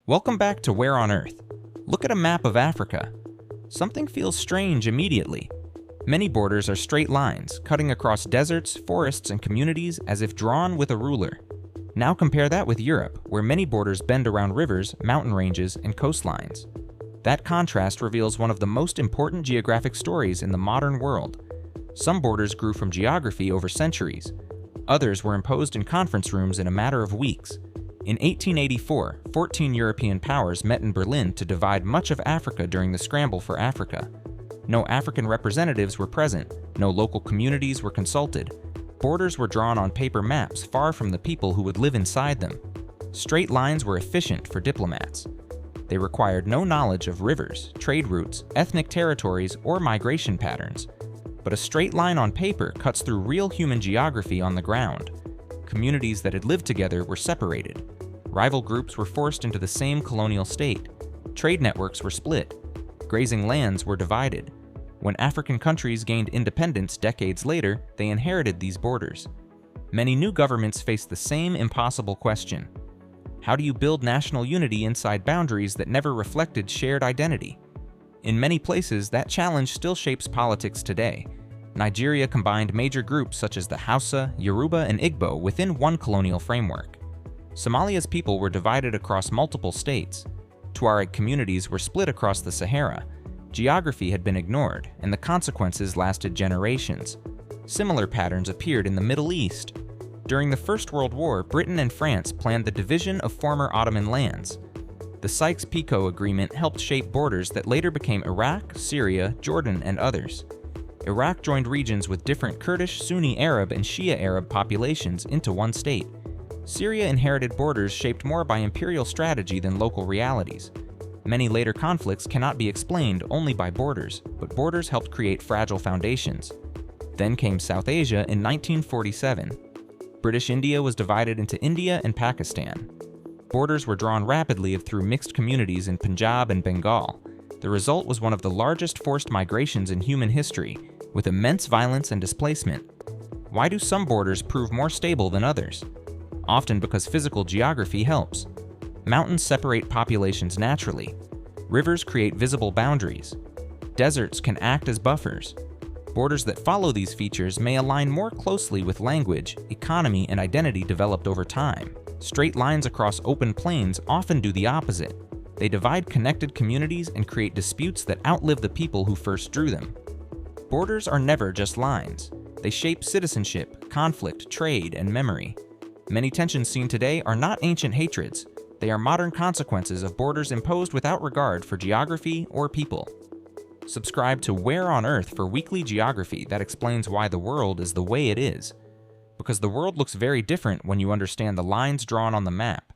Welcome back to Where on Earth. Look at a map of Africa. Something feels strange immediately. Many borders are straight lines, cutting across deserts, forests, and communities as if drawn with a ruler. Now compare that with Europe, where many borders bend around rivers, mountain ranges, and coastlines. That contrast reveals one of the most important geographic stories in the modern world. Some borders grew from geography over centuries. Others were imposed in conference rooms in a matter of weeks. In 1884, 14 European powers met in Berlin to divide much of Africa during the scramble for Africa. No African representatives were present, no local communities were consulted. Borders were drawn on paper maps far from the people who would live inside them. Straight lines were efficient for diplomats. They required no knowledge of rivers, trade routes, ethnic territories, or migration patterns. But a straight line on paper cuts through real human geography on the ground. Communities that had lived together were separated. Rival groups were forced into the same colonial state. Trade networks were split. Grazing lands were divided. When African countries gained independence decades later, they inherited these borders. Many new governments faced the same impossible question. How do you build national unity inside boundaries that never reflected shared identity? In many places, that challenge still shapes politics today. Nigeria combined major groups such as the Hausa, Yoruba, and Igbo within one colonial framework. Somalia's people were divided across multiple states. Tuareg communities were split across the Sahara. Geography had been ignored, and the consequences lasted generations. Similar patterns appeared in the Middle East. During the First World War, Britain and France planned the division of former Ottoman lands. The Sykes-Picot Agreement helped shape borders that later became Iraq, Syria, Jordan, and others. Iraq joined regions with different Kurdish, Sunni Arab, and Shia Arab populations into one state. Syria inherited borders shaped more by imperial strategy than local realities. Many later conflicts cannot be explained only by borders, but borders helped create fragile foundations. Then came South Asia in 1947. British India was divided into India and Pakistan. Borders were drawn rapidly through mixed communities in Punjab and Bengal. The result was one of the largest forced migrations in human history, with immense violence and displacement. Why do some borders prove more stable than others? Often because physical geography helps. Mountains separate populations naturally. Rivers create visible boundaries. Deserts can act as buffers. Borders that follow these features may align more closely with language, economy, and identity developed over time. Straight lines across open plains often do the opposite. They divide connected communities and create disputes that outlive the people who first drew them. Borders are never just lines. They shape citizenship, conflict, trade, and memory. Many tensions seen today are not ancient hatreds. They are modern consequences of borders imposed without regard for geography or people. Subscribe to Where on Earth for weekly geography that explains why the world is the way it is. Because the world looks very different when you understand the lines drawn on the map.